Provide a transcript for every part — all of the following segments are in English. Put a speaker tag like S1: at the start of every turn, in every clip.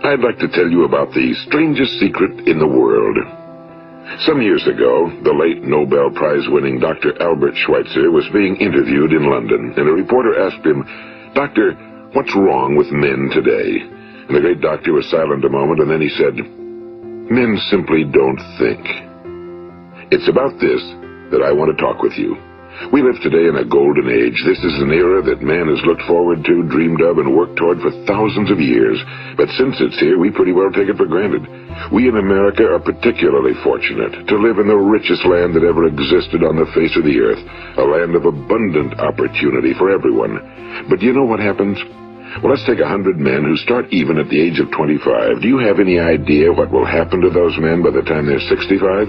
S1: I'd like to tell you about the strangest secret in the world. Some years ago, the late Nobel Prize-winning Dr. Albert Schweitzer was being interviewed in London, and a reporter asked him, "Doctor, what's wrong with men today?" And the great doctor was silent a moment, and then he said, "Men simply don't think." It's about this that I want to talk with you. We live today in a golden age. This is an era that man has looked forward to, dreamed of, and worked toward for thousands of years. But since it's here, we pretty well take it for granted. We in America are particularly fortunate to live in the richest land that ever existed on the face of the earth, a land of abundant opportunity for everyone. But do you know what happens? Well, let's take 100 men who start even at the age of 25. Do you have any idea what will happen to those men by the time they're 65?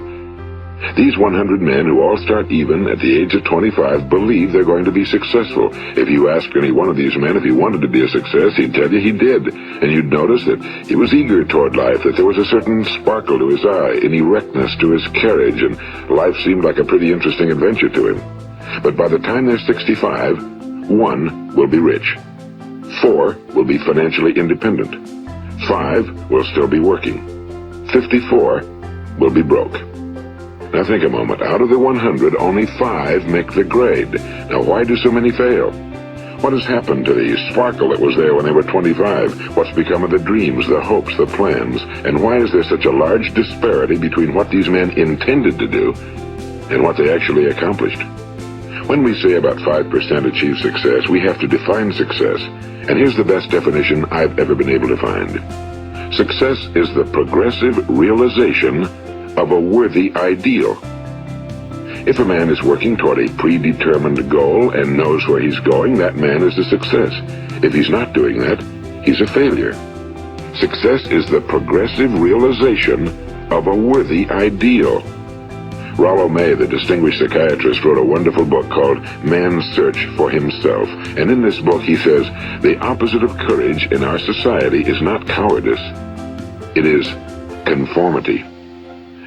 S1: These 100 men who all start even at the age of 25 believe they're going to be successful. If you ask any one of these men if he wanted to be a success, he'd tell you he did. And you'd notice that he was eager toward life, that there was a certain sparkle to his eye, an erectness to his carriage, and life seemed like a pretty interesting adventure to him. But by the time they're 65, 1 will be rich. 4 will be financially independent. 5 will still be working. 54 will be broke. Now think a moment. Out of the 100, only 5 make the grade. Now why do so many fail? What has happened to the sparkle that was there when they were 25? What's become of the dreams, the hopes, the plans? And why is there such a large disparity between what these men intended to do and what they actually accomplished? When we say about 5% achieve success, we have to define success. And here's the best definition I've ever been able to find. Success is the progressive realization of a worthy ideal. If a man is working toward a predetermined goal and knows where he's going, that man is a success. If he's not doing that, he's a failure. Success is the progressive realization of a worthy ideal. Rollo May, the distinguished psychiatrist, wrote a wonderful book called Man's Search for Himself. And in this book he says, the opposite of courage in our society is not cowardice. It is conformity.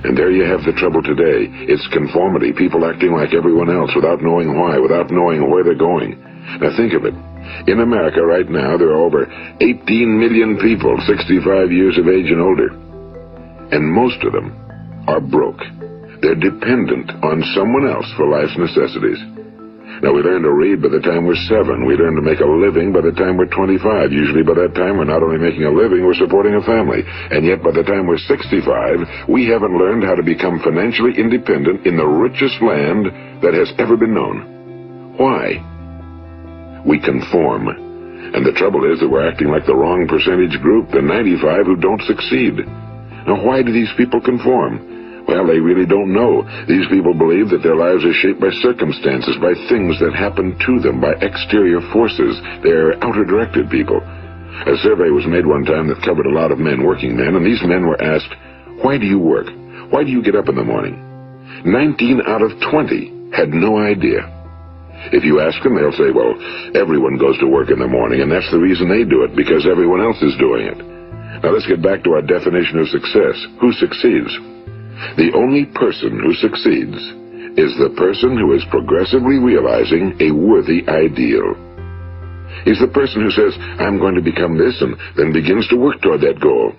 S1: And there you have the trouble today. It's conformity, people acting like everyone else without knowing why, without knowing where they're going. Now think of it. In America right now, there are over 18 million people 65 years of age and older. And most of them are broke. They're dependent on someone else for life's necessities. Now, we learn to read by the time we're 7. We learn to make a living by the time we're 25. Usually by that time, we're not only making a living, we're supporting a family. And yet, by the time we're 65, we haven't learned how to become financially independent in the richest land that has ever been known. Why? We conform. And the trouble is that we're acting like the wrong percentage group, the 95 who don't succeed. Now, why do these people conform? Well, they really don't know. These people believe that their lives are shaped by circumstances, by things that happen to them, by exterior forces. They're outer-directed people. A survey was made one time that covered a lot of men, working men, and these men were asked, "Why do you work? Why do you get up in the morning?" 19 out of 20 had no idea. If you ask them, they'll say, well, everyone goes to work in the morning, and that's the reason they do it, because everyone else is doing it. Now let's get back to our definition of success. Who succeeds? The only person who succeeds is the person who is progressively realizing a worthy ideal. He's the person who says, I'm going to become this, and then begins to work toward that goal.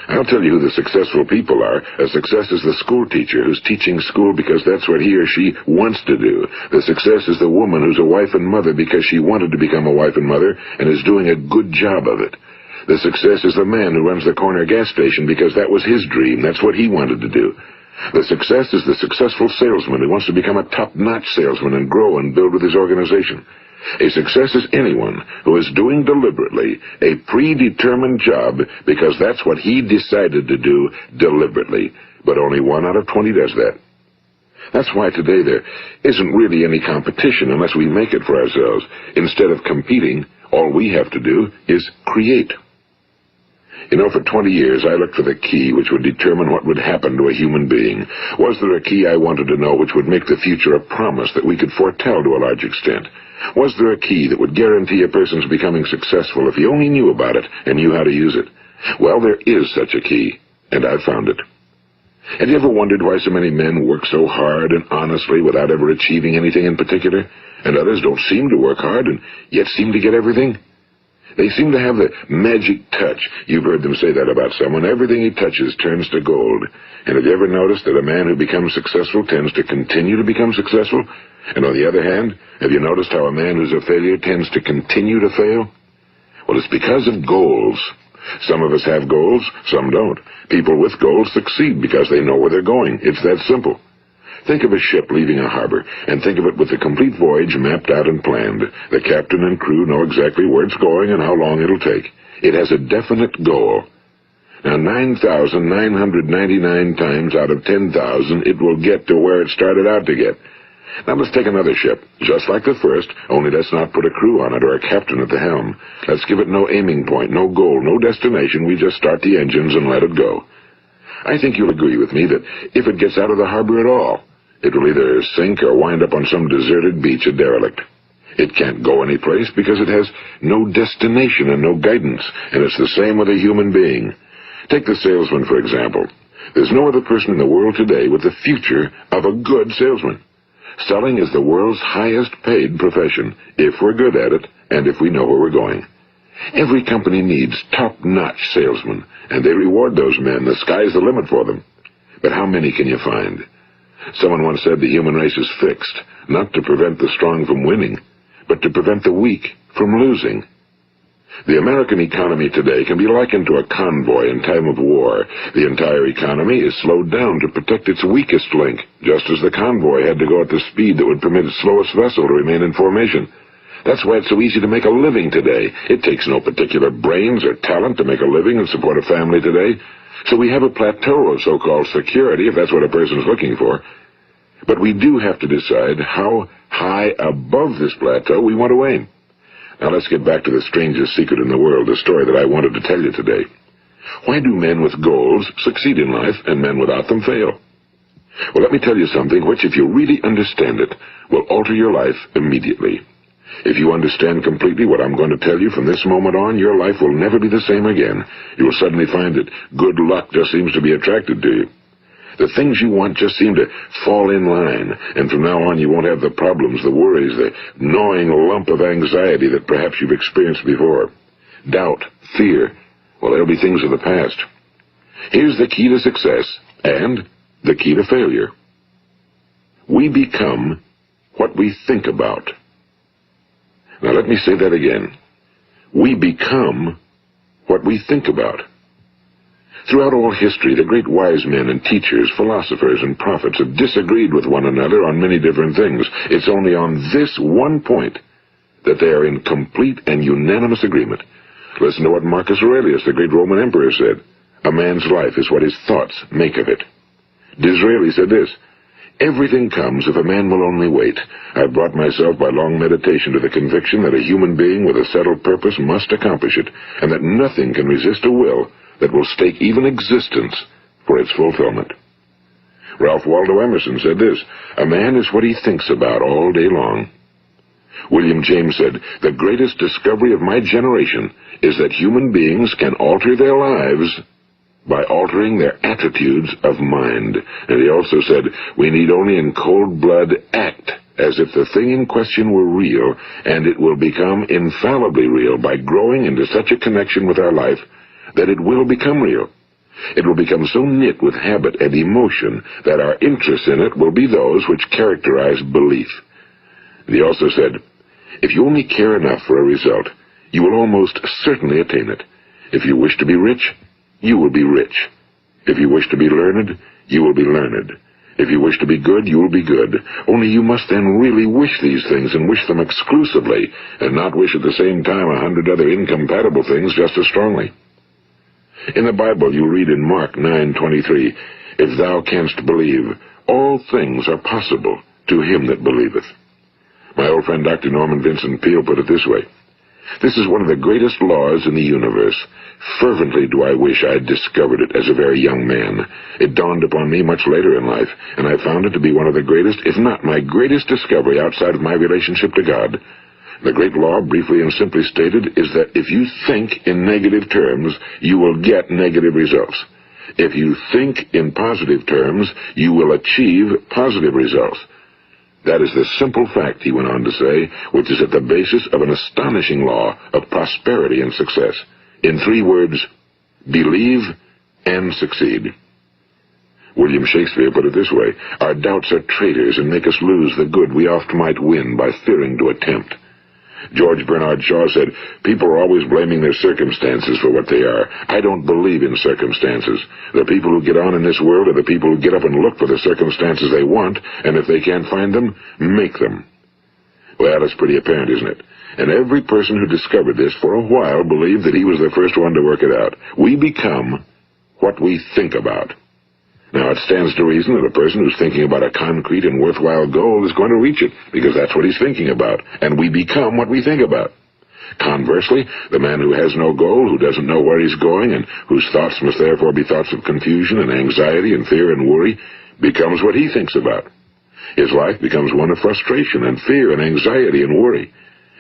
S1: I'll tell you who the successful people are. A success is the school teacher who's teaching school because that's what he or she wants to do. The success is the woman who's a wife and mother because she wanted to become a wife and mother and is doing a good job of it. The success is the man who runs the corner gas station because that was his dream. That's what he wanted to do. The success is the successful salesman who wants to become a top-notch salesman and grow and build with his organization. A success is anyone who is doing deliberately a predetermined job because that's what he decided to do deliberately. But only 1 out of 20 does that. That's why today there isn't really any competition unless we make it for ourselves. Instead of competing, all we have to do is create. You know, for 20 years, I looked for the key which would determine what would happen to a human being. Was there a key I wanted to know which would make the future a promise that we could foretell to a large extent? Was there a key that would guarantee a person's becoming successful if he only knew about it and knew how to use it? Well, there is such a key, and I've found it. Have you ever wondered why so many men work so hard and honestly without ever achieving anything in particular, and others don't seem to work hard and yet seem to get everything? They seem to have the magic touch. You've heard them say that about someone. Everything he touches turns to gold. And have you ever noticed that a man who becomes successful tends to continue to become successful? And on the other hand, have you noticed how a man who's a failure tends to continue to fail? Well, it's because of goals. Some of us have goals, some don't. People with goals succeed because they know where they're going. It's that simple. Think of a ship leaving a harbor, and think of it with the complete voyage mapped out and planned. The captain and crew know exactly where it's going and how long it'll take. It has a definite goal. Now, 9,999 times out of 10,000, it will get to where it started out to get. Now let's take another ship, just like the first, only let's not put a crew on it or a captain at the helm. Let's give it no aiming point, no goal, no destination. We just start the engines and let it go. I think you'll agree with me that if it gets out of the harbor at all, it will either sink or wind up on some deserted beach, a derelict. It can't go anyplace because it has no destination and no guidance, and it's the same with a human being. Take the salesman, for example. There's no other person in the world today with the future of a good salesman. Selling is the world's highest paid profession, if we're good at it, and if we know where we're going. Every company needs top-notch salesmen, and they reward those men. The sky's the limit for them. But how many can you find? Someone once said the human race is fixed, not to prevent the strong from winning, but to prevent the weak from losing. The American economy today can be likened to a convoy in time of war. The entire economy is slowed down to protect its weakest link, just as the convoy had to go at the speed that would permit its slowest vessel to remain in formation. That's why it's so easy to make a living today. It takes no particular brains or talent to make a living and support a family today. So we have a plateau of so-called security, if that's what a person's looking for. But we do have to decide how high above this plateau we want to aim. Now let's get back to the strangest secret in the world, the story that I wanted to tell you today. Why do men with goals succeed in life and men without them fail? Well, let me tell you something which, if you really understand it, will alter your life immediately. If you understand completely what I'm going to tell you from this moment on, your life will never be the same again. You will suddenly find that good luck just seems to be attracted to you. The things you want just seem to fall in line, and from now on you won't have the problems, the worries, the gnawing lump of anxiety that perhaps you've experienced before. Doubt, fear, well, they'll be things of the past. Here's the key to success and the key to failure. We become what we think about. Now let me say that again. We become what we think about. Throughout all history, the great wise men and teachers, philosophers and prophets have disagreed with one another on many different things. It's only on this one point that they are in complete and unanimous agreement. Listen to what Marcus Aurelius, the great Roman emperor, said. A man's life is what his thoughts make of it. Disraeli said this, everything comes if a man will only wait. I've brought myself by long meditation to the conviction that a human being with a settled purpose must accomplish it, and that nothing can resist a will that will stake even existence for its fulfillment. Ralph Waldo Emerson said this, a man is what he thinks about all day long. William James said, the greatest discovery of my generation is that human beings can alter their lives by altering their attitudes of mind. And he also said, we need only in cold blood act as if the thing in question were real, and it will become infallibly real by growing into such a connection with our life that it will become real. It will become so knit with habit and emotion that our interest in it will be those which characterize belief. And he also said, if you only care enough for a result, you will almost certainly attain it. If you wish to be rich, you will be rich. If you wish to be learned, you will be learned. If you wish to be good, you will be good. Only you must then really wish these things and wish them exclusively, and not wish at the same time 100 other incompatible things just as strongly. In the Bible you read in Mark 9:23, if thou canst believe, all things are possible to him that believeth. My old friend Dr. Norman Vincent Peale put it this way, this is one of the greatest laws in the universe. Fervently do I wish I had discovered it as a very young man. It dawned upon me much later in life, and I found it to be one of the greatest, if not my greatest discovery outside of my relationship to God. The great law, briefly and simply stated, is that if you think in negative terms, you will get negative results. If you think in positive terms, you will achieve positive results. That is the simple fact, he went on to say, which is at the basis of an astonishing law of prosperity and success. In 3 words, believe and succeed. William Shakespeare put it this way: our doubts are traitors and make us lose the good we oft might win by fearing to attempt. George Bernard Shaw said, people are always blaming their circumstances for what they are. I don't believe in circumstances. The people who get on in this world are the people who get up and look for the circumstances they want, and if they can't find them, make them. Well, it's pretty apparent, isn't it? And every person who discovered this for a while believed that he was the first one to work it out. We become what we think about. Now, it stands to reason that a person who's thinking about a concrete and worthwhile goal is going to reach it, because that's what he's thinking about, and we become what we think about. Conversely, the man who has no goal, who doesn't know where he's going, and whose thoughts must therefore be thoughts of confusion and anxiety and fear and worry, becomes what he thinks about. His life becomes one of frustration and fear and anxiety and worry.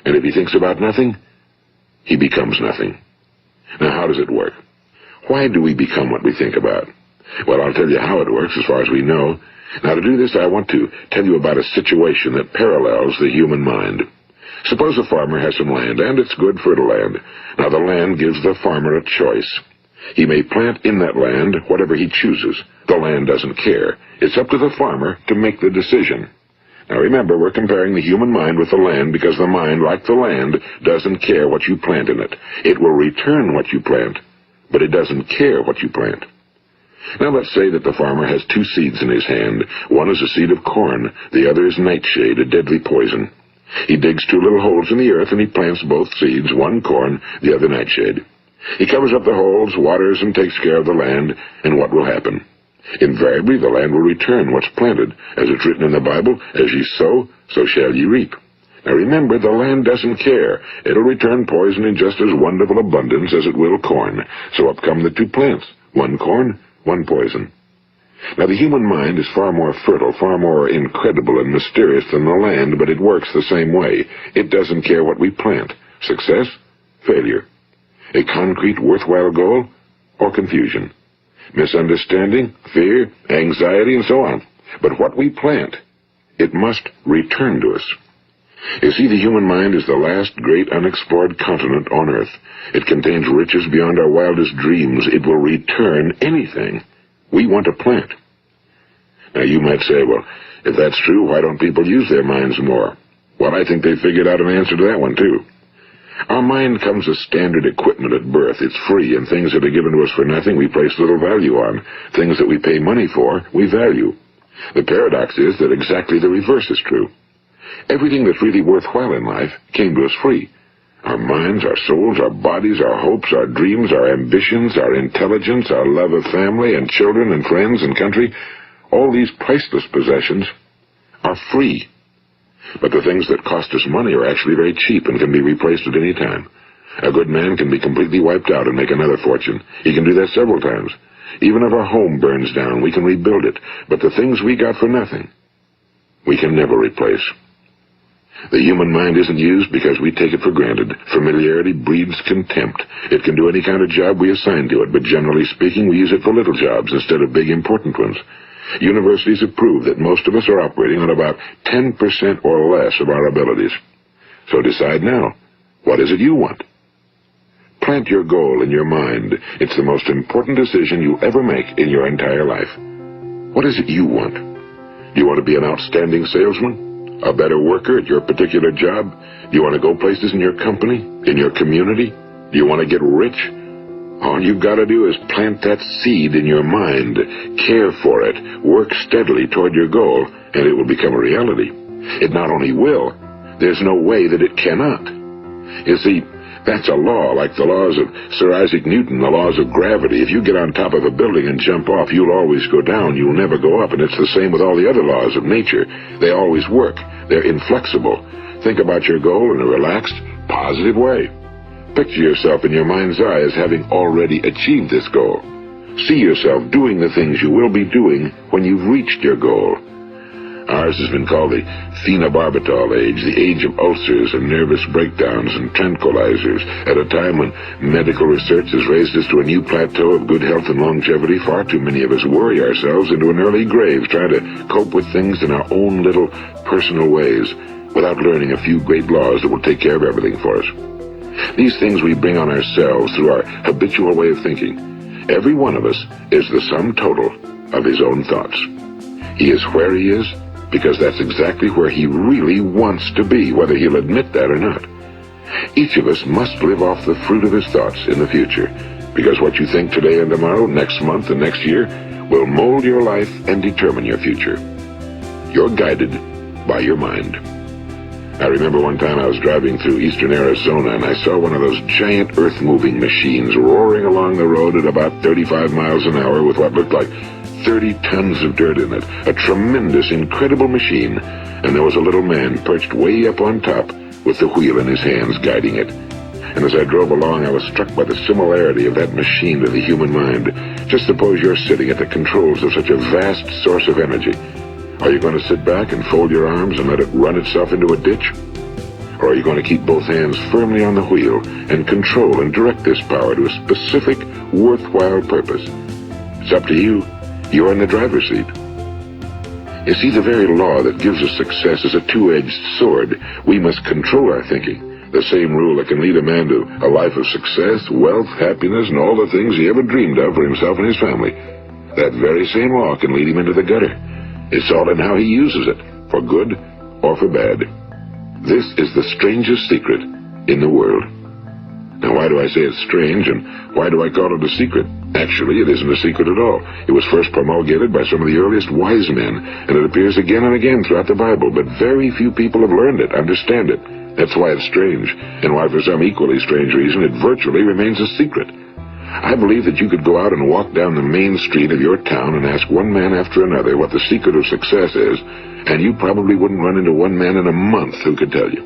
S1: And if he thinks about nothing, he becomes nothing. Now, how does it work? Why do we become what we think about? Well, I'll tell you how it works as far as we know. Now, to do this, I want to tell you about a situation that parallels the human mind. Suppose a farmer has some land, and it's good fertile land. Now, the land gives the farmer a choice. He may plant in that land whatever he chooses. The land doesn't care. It's up to the farmer to make the decision. Now, remember, we're comparing the human mind with the land because the mind, like the land, doesn't care what you plant in it. It will return what you plant, but it doesn't care what you plant. Now, let's say that the farmer has 2 seeds in his hand. One is a seed of corn. The other is nightshade, a deadly poison. He digs 2 little holes in the earth, and he plants both seeds, one corn, the other nightshade. He covers up the holes, waters, and takes care of the land, and what will happen? Invariably, the land will return what's planted. As it's written in the Bible, as ye sow, so shall ye reap. Now remember, the land doesn't care. It'll return poison in just as wonderful abundance as it will corn. So up come the 2 plants, one corn, one poison. Now, the human mind is far more fertile, far more incredible and mysterious than the land, but it works the same way. It doesn't care what we plant. Success, failure. A concrete, worthwhile goal, or confusion. Misunderstanding, fear, anxiety, and so on. But what we plant, it must return to us. You see, the human mind is the last great unexplored continent on Earth. It contains riches beyond our wildest dreams. It will return anything we want to plant. Now, you might say, well, if that's true, why don't people use their minds more? Well, I think they figured out an answer to that one, too. Our mind comes as standard equipment at birth. It's free, and things that are given to us for nothing we place little value on. Things that we pay money for, we value. The paradox is that exactly the reverse is true. Everything that's really worthwhile in life came to us free. Our minds, our souls, our bodies, our hopes, our dreams, our ambitions, our intelligence, our love of family and children and friends and country, all these priceless possessions are free. But the things that cost us money are actually very cheap and can be replaced at any time. A good man can be completely wiped out and make another fortune. He can do that several times. Even if our home burns down, we can rebuild it. But the things we got for nothing, we can never replace. The human mind isn't used because we take it for granted. Familiarity breeds contempt. It can do any kind of job we assign to it, but generally speaking, we use it for little jobs instead of big, important ones. Universities have proved that most of us are operating on about 10% or less of our abilities. So decide now, what is it you want? Plant your goal in your mind. It's the most important decision you'll ever make in your entire life. What is it you want? Do you want to be an outstanding salesman? A better worker at your particular job? Do you want to go places in your company? In your community? Do you want to get rich? All you've got to do is plant that seed in your mind, care for it, work steadily toward your goal, and it will become a reality. It not only will, there's no way that it cannot. You see, that's a law, like the laws of Sir Isaac Newton, the laws of gravity. If you get on top of a building and jump off, you'll always go down. You'll never go up, and it's the same with all the other laws of nature. They always work. They're inflexible. Think about your goal in a relaxed, positive way. Picture yourself in your mind's eye as having already achieved this goal. See yourself doing the things you will be doing when you've reached your goal. Ours has been called the phenobarbital age, the age of ulcers and nervous breakdowns and tranquilizers. At a time when medical research has raised us to a new plateau of good health and longevity, far too many of us worry ourselves into an early grave trying to cope with things in our own little personal ways without learning a few great laws that will take care of everything for us. These things we bring on ourselves through our habitual way of thinking. Every one of us is the sum total of his own thoughts. He is where he is because that's exactly where he really wants to be, whether he'll admit that or not. Each of us must live off the fruit of his thoughts in the future, because what you think today and tomorrow, next month and next year, will mold your life and determine your future. You're guided by your mind. I remember one time I was driving through eastern Arizona and I saw one of those giant earth-moving machines roaring along the road at about 35 miles an hour with what looked like 30 tons of dirt in it. A tremendous, incredible machine. And there was a little man perched way up on top with the wheel in his hands guiding it. And as I drove along, I was struck by the similarity of that machine to the human mind. Just suppose you're sitting at the controls of such a vast source of energy. Are you going to sit back and fold your arms and let it run itself into a ditch? Or are you going to keep both hands firmly on the wheel and control and direct this power to a specific, worthwhile purpose? It's up to you. You're in the driver's seat. You see, the very law that gives us success is a two-edged sword. We must control our thinking. The same rule that can lead a man to a life of success, wealth, happiness, and all the things he ever dreamed of for himself and his family. That very same law can lead him into the gutter. It's all in how he uses it, for good or for bad. This is the strangest secret in the world. Now, why do I say it's strange, and why do I call it a secret? Actually, it isn't a secret at all. It was first promulgated by some of the earliest wise men, and it appears again and again throughout the Bible, but very few people have learned it, understand it. That's why it's strange, and why for some equally strange reason it virtually remains a secret. I believe that you could go out and walk down the main street of your town and ask one man after another what the secret of success is, and you probably wouldn't run into one man in a month who could tell you.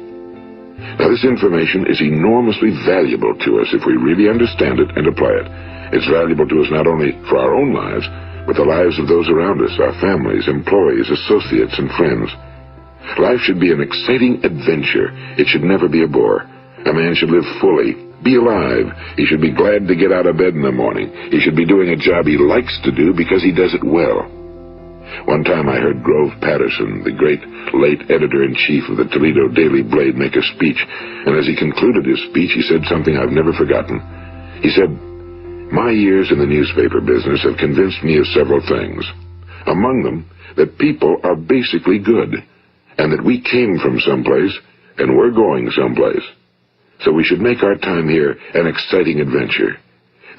S1: Now, this information is enormously valuable to us if we really understand it and apply it. It's valuable to us not only for our own lives, but the lives of those around us, our families, employees, associates, and friends. Life should be an exciting adventure. It should never be a bore. A man should live fully, be alive. He should be glad to get out of bed in the morning. He should be doing a job he likes to do because he does it well. One time I heard Grove Patterson, the great late editor-in-chief of the Toledo Daily Blade, make a speech, and as he concluded his speech, he said something I've never forgotten. He said, "My years in the newspaper business have convinced me of several things. Among them, that people are basically good, and that we came from someplace, and we're going someplace. So we should make our time here an exciting adventure.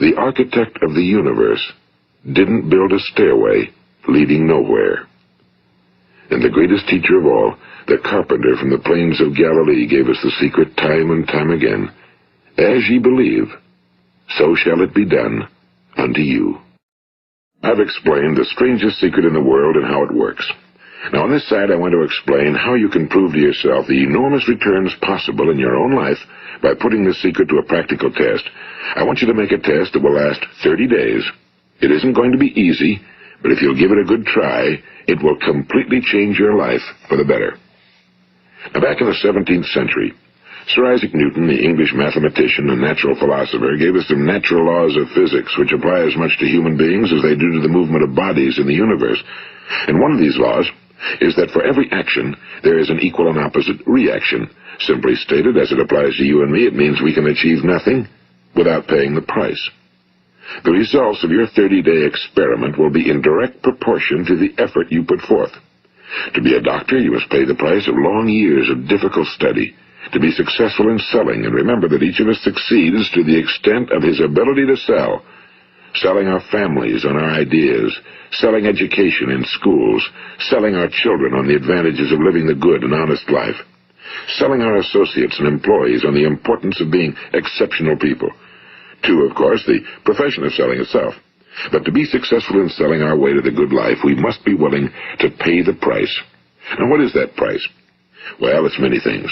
S1: The architect of the universe didn't build a stairway leading nowhere." And the greatest teacher of all, the carpenter from the plains of Galilee, gave us the secret time and time again. As ye believe, so shall it be done unto you. I've explained the strangest secret in the world and how it works. Now, on this side, I want to explain how you can prove to yourself the enormous returns possible in your own life by putting this secret to a practical test. I want you to make a test that will last 30 days. It isn't going to be easy, but if you'll give it a good try, it will completely change your life for the better. Now, back in the 17th century, Sir Isaac Newton, the English mathematician and natural philosopher, gave us some natural laws of physics which apply as much to human beings as they do to the movement of bodies in the universe. And one of these laws is that for every action, there is an equal and opposite reaction. Simply stated, as it applies to you and me, it means we can achieve nothing without paying the price. The results of your 30-day experiment will be in direct proportion to the effort you put forth. To be a doctor, you must pay the price of long years of difficult study. To be successful in selling, and remember that each of us succeeds to the extent of his ability to sell. Selling our families on our ideas, selling education in schools, selling our children on the advantages of living the good and honest life, selling our associates and employees on the importance of being exceptional people. To, of course, the profession of selling itself. But to be successful in selling our way to the good life, we must be willing to pay the price. Now, what is that price? Well, it's many things.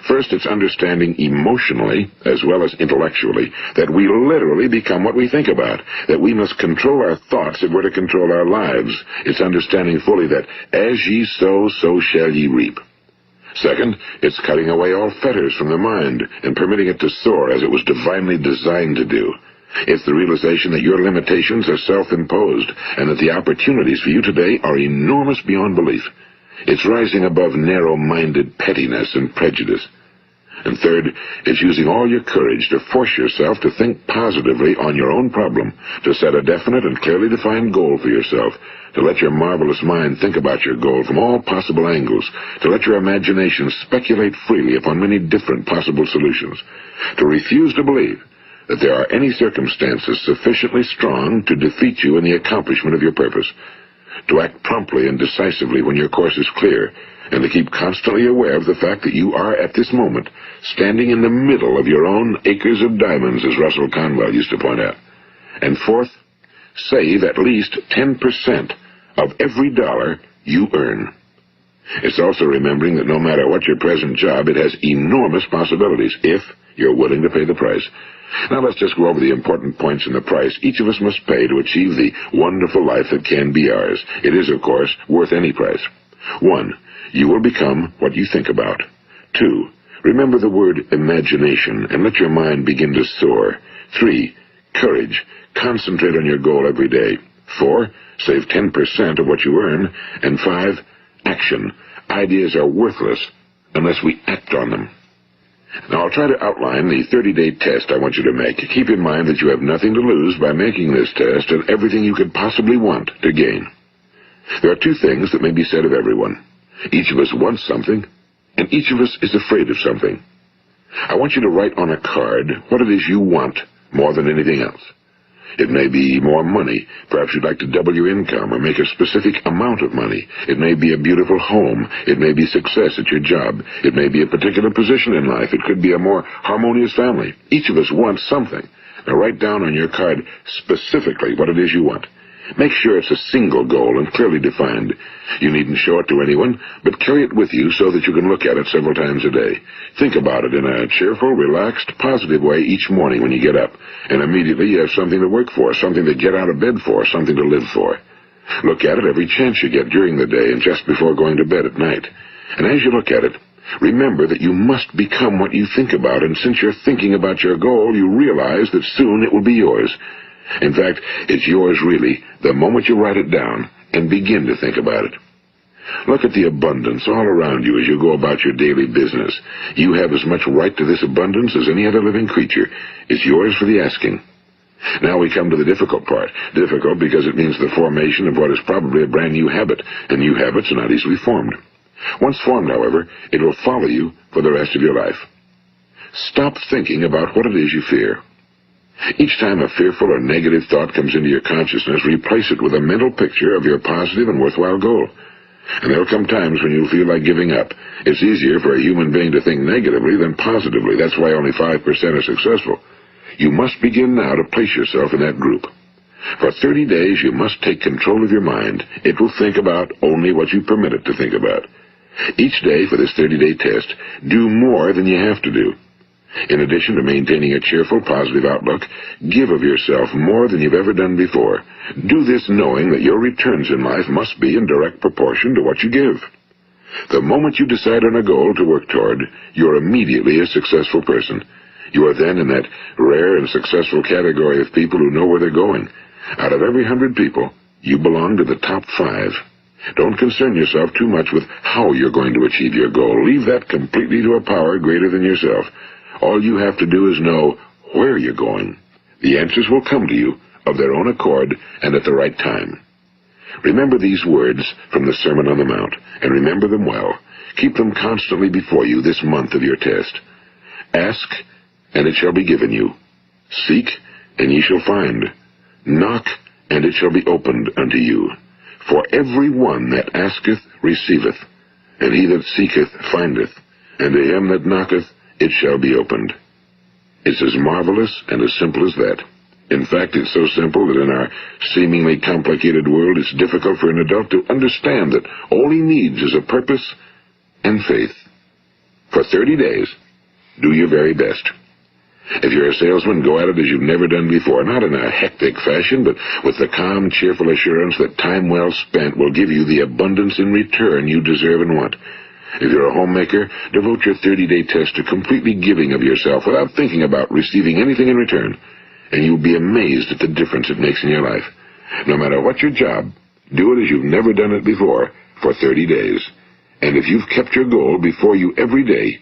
S1: First, it's understanding emotionally, as well as intellectually, that we literally become what we think about, that we must control our thoughts if we're to control our lives. It's understanding fully that as ye sow, so shall ye reap. Second, it's cutting away all fetters from the mind and permitting it to soar as it was divinely designed to do. It's the realization that your limitations are self-imposed and that the opportunities for you today are enormous beyond belief. It's rising above narrow-minded pettiness and prejudice. And third, it's using all your courage to force yourself to think positively on your own problem, to set a definite and clearly defined goal for yourself, to let your marvelous mind think about your goal from all possible angles, to let your imagination speculate freely upon many different possible solutions, to refuse to believe that there are any circumstances sufficiently strong to defeat you in the accomplishment of your purpose, to act promptly and decisively when your course is clear, and to keep constantly aware of the fact that you are, at this moment, standing in the middle of your own acres of diamonds, as Russell Conwell used to point out. And fourth, save at least 10% of every dollar you earn. It's also remembering that no matter what your present job, it has enormous possibilities, if you're willing to pay the price. Now let's just go over the important points in the price each of us must pay to achieve the wonderful life that can be ours. It is, of course, worth any price. 1. You will become what you think about. 2. Remember the word imagination and let your mind begin to soar. 3. Courage. Concentrate on your goal every day. 4. Save 10% of what you earn. And 5. Action. Ideas are worthless unless we act on them. Now, I'll try to outline the 30-day test I want you to make. Keep in mind that you have nothing to lose by making this test and everything you could possibly want to gain. There are two things that may be said of everyone. Each of us wants something, and each of us is afraid of something. I want you to write on a card what it is you want more than anything else. It may be more money. Perhaps you'd like to double your income or make a specific amount of money. It may be a beautiful home. It may be success at your job. It may be a particular position in life. It could be a more harmonious family. Each of us wants something. Now write down on your card specifically what it is you want. Make sure it's a single goal and clearly defined. You needn't show it to anyone, but carry it with you so that you can look at it several times a day. Think about it in a cheerful, relaxed, positive way each morning when you get up, and immediately you have something to work for, something to get out of bed for, something to live for. Look at it every chance you get during the day and just before going to bed at night. And as you look at it, remember that you must become what you think about, and since you're thinking about your goal, you realize that soon it will be yours. In fact, it's yours really the moment you write it down and begin to think about it. Look at the abundance all around you as you go about your daily business. You have as much right to this abundance as any other living creature. It's yours for the asking. Now we come to the difficult part. Difficult because it means the formation of what is probably a brand new habit, and new habits are not easily formed. Once formed, however, it will follow you for the rest of your life. Stop thinking about what it is you fear. Each time a fearful or negative thought comes into your consciousness, replace it with a mental picture of your positive and worthwhile goal. And there will come times when you'll feel like giving up. It's easier for a human being to think negatively than positively. That's why only 5% are successful. You must begin now to place yourself in that group. For 30 days, you must take control of your mind. It will think about only what you permit it to think about. Each day for this 30-day test, do more than you have to do. In addition to maintaining a cheerful, positive outlook, give of yourself more than you've ever done before. Do this knowing that your returns in life must be in direct proportion to what you give. The moment you decide on a goal to work toward, you're immediately a successful person. You are then in that rare and successful category of people who know where they're going. Out of every 100 people, you belong to the top 5. Don't concern yourself too much with how you're going to achieve your goal. Leave that completely to a power greater than yourself. All you have to do is know where you're going. The answers will come to you of their own accord and at the right time. Remember these words from the Sermon on the Mount, and remember them well. Keep them constantly before you this month of your test. Ask, and it shall be given you. Seek, and ye shall find. Knock, and it shall be opened unto you. For every one that asketh receiveth, and he that seeketh findeth, and to him that knocketh it shall be opened. It's as marvelous and as simple as that. In fact, it's so simple that in our seemingly complicated world, it's difficult for an adult to understand that all he needs is a purpose and faith. For 30 days, do your very best. If you're a salesman, go at it as you've never done before, not in a hectic fashion, but with the calm, cheerful assurance that time well spent will give you the abundance in return you deserve and want. If you're a homemaker, devote your 30-day test to completely giving of yourself without thinking about receiving anything in return, and you'll be amazed at the difference it makes in your life. No matter what your job, do it as you've never done it before for 30 days. And if you've kept your goal before you every day,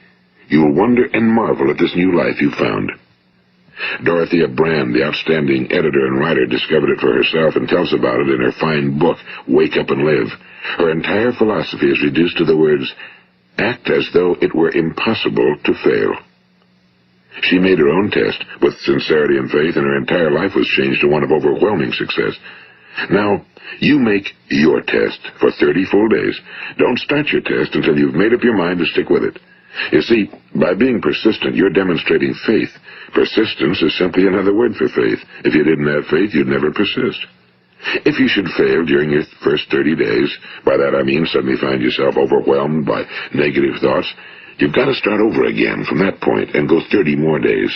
S1: you will wonder and marvel at this new life you've found. Dorothea Brand, the outstanding editor and writer, discovered it for herself and tells about it in her fine book, Wake Up and Live. Her entire philosophy is reduced to the words, act as though it were impossible to fail. She made her own test with sincerity and faith, and her entire life was changed to one of overwhelming success. Now, you make your test for 30 full days. Don't start your test until you've made up your mind to stick with it. You see, by being persistent, you're demonstrating faith. Persistence is simply another word for faith. If you didn't have faith, you'd never persist. If you should fail during your first 30 days, by that I mean suddenly find yourself overwhelmed by negative thoughts, you've got to start over again from that point and go 30 more days.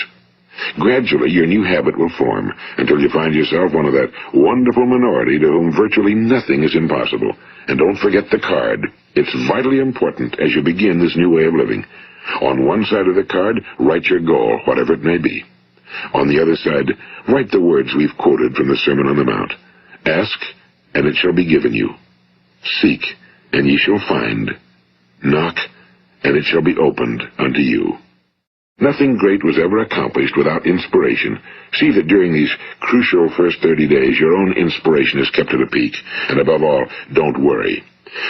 S1: Gradually, your new habit will form until you find yourself one of that wonderful minority to whom virtually nothing is impossible. And don't forget the card. It's vitally important as you begin this new way of living. On one side of the card, write your goal, whatever it may be. On the other side, write the words we've quoted from the Sermon on the Mount. Ask, and it shall be given you. Seek, and ye shall find. Knock, and it shall be opened unto you. Nothing great was ever accomplished without inspiration. See that during these crucial first 30 days, your own inspiration is kept at a peak. And above all, don't worry.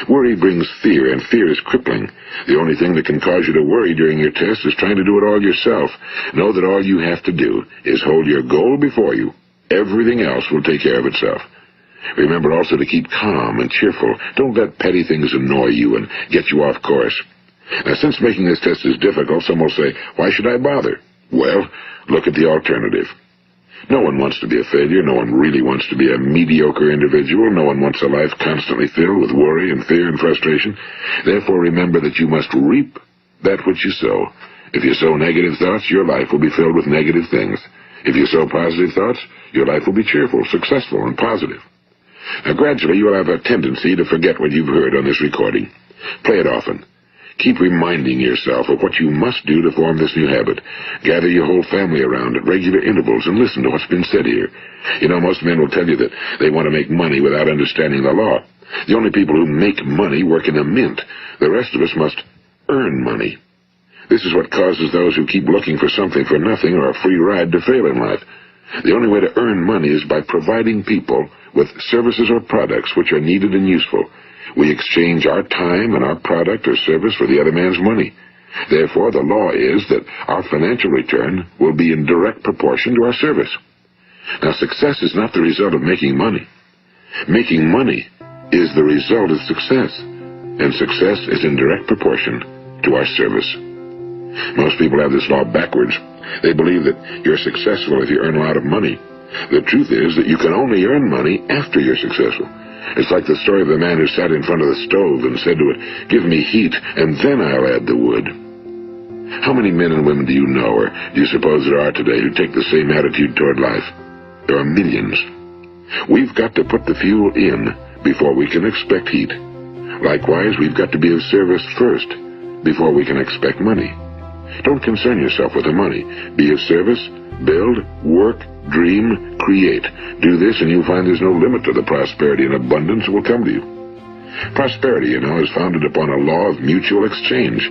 S1: Worry brings fear, and fear is crippling. The only thing that can cause you to worry during your test is trying to do it all yourself. Know that all you have to do is hold your goal before you. Everything else will take care of itself. Remember also to keep calm and cheerful. Don't let petty things annoy you and get you off course. Now, since making this test is difficult, some will say, why should I bother? Well, look at the alternative. No one wants to be a failure. No one really wants to be a mediocre individual. No one wants a life constantly filled with worry and fear and frustration. Therefore, remember that you must reap that which you sow. If you sow negative thoughts, your life will be filled with negative things. If you sow positive thoughts, your life will be cheerful, successful, and positive. Now, gradually, you will have a tendency to forget what you've heard on this recording. Play it often. Keep reminding yourself of what you must do to form this new habit. Gather your whole family around at regular intervals and listen to what's been said here. You know, most men will tell you that they want to make money without understanding the law. The only people who make money work in a mint. The rest of us must earn money. This is what causes those who keep looking for something for nothing or a free ride to fail in life. The only way to earn money is by providing people with services or products which are needed and useful. We exchange our time and our product or service for the other man's money. Therefore, the law is that our financial return will be in direct proportion to our service. Now, success is not the result of making money. Making money is the result of success, and success is in direct proportion to our service. Most people have this law backwards. They believe that you're successful if you earn a lot of money. The truth is that you can only earn money after you're successful. It's like the story of the man who sat in front of the stove and said to it, give me heat, and then I'll add the wood. How many men and women do you know, or do you suppose there are today, who take the same attitude toward life? There are millions. We've got to put the fuel in before we can expect heat. Likewise, we've got to be of service first before we can expect money. Don't concern yourself with the money. Be of service, build, work, dream, create. Do this and you'll find there's no limit to the prosperity and abundance that will come to you. Prosperity, you know, is founded upon a law of mutual exchange.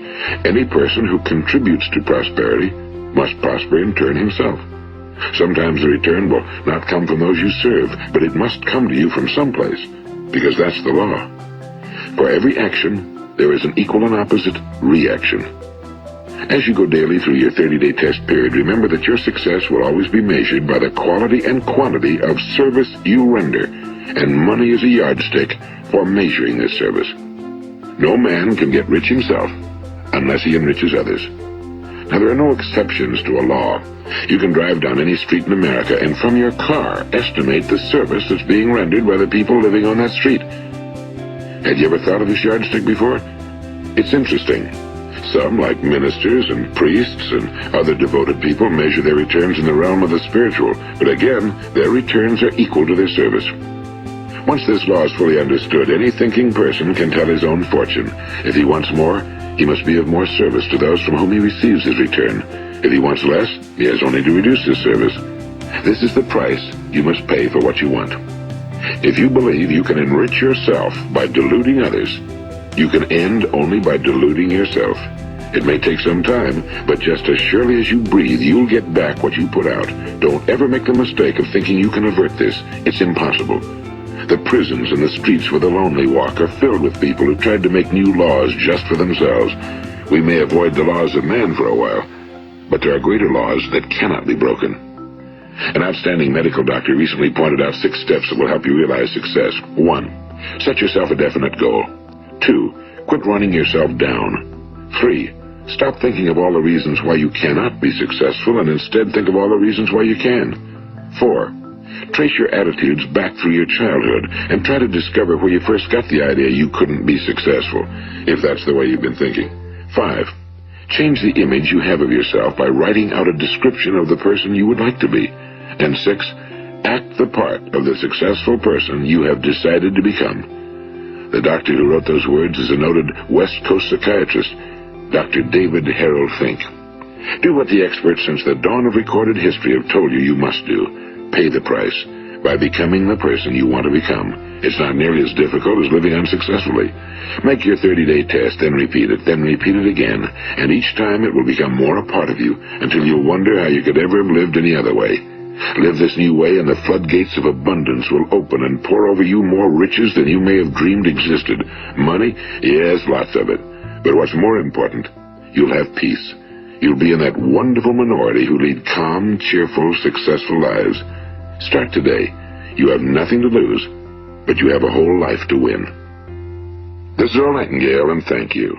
S1: Any person who contributes to prosperity must prosper in turn himself. Sometimes the return will not come from those you serve, but it must come to you from someplace, because that's the law. For every action, there is an equal and opposite reaction. As you go daily through your 30-day test period, remember that your success will always be measured by the quality and quantity of service you render, and money is a yardstick for measuring this service. No man can get rich himself unless he enriches others. Now, there are no exceptions to a law. You can drive down any street in America and from your car estimate the service that's being rendered by the people living on that street. Had you ever thought of this yardstick before? It's interesting. Some, like ministers and priests and other devoted people, measure their returns in the realm of the spiritual, but again, their returns are equal to their service. Once this law is fully understood, any thinking person can tell his own fortune. If he wants more, he must be of more service to those from whom he receives his return. If he wants less, he has only to reduce his service. This is the price you must pay for what you want. If you believe you can enrich yourself by deluding others, you can end only by deluding yourself. It may take some time, but just as surely as you breathe, you'll get back what you put out. Don't ever make the mistake of thinking you can avert this. It's impossible. The prisons and the streets where the lonely walk are filled with people who tried to make new laws just for themselves. We may avoid the laws of man for a while, but there are greater laws that cannot be broken. An outstanding medical doctor recently pointed out 6 steps that will help you realize success. 1. Set yourself a definite goal. 2. Quit running yourself down. 3. Stop thinking of all the reasons why you cannot be successful and instead think of all the reasons why you can. 4. Trace your attitudes back through your childhood and try to discover where you first got the idea you couldn't be successful, if that's the way you've been thinking. 5. Change the image you have of yourself by writing out a description of the person you would like to be. And 6. Act the part of the successful person you have decided to become. The doctor who wrote those words is a noted West Coast psychiatrist, Dr. David Harold Fink. Do what the experts since the dawn of recorded history have told you you must do. Pay the price by becoming the person you want to become. It's not nearly as difficult as living unsuccessfully. Make your 30-day test, then repeat it again, and each time it will become more a part of you until you'll wonder how you could ever have lived any other way. Live this new way and the floodgates of abundance will open and pour over you more riches than you may have dreamed existed. Money? Yes, lots of it. But what's more important, you'll have peace. You'll be in that wonderful minority who lead calm, cheerful, successful lives. Start today. You have nothing to lose, but you have a whole life to win. This is Earl Nightingale, and thank you.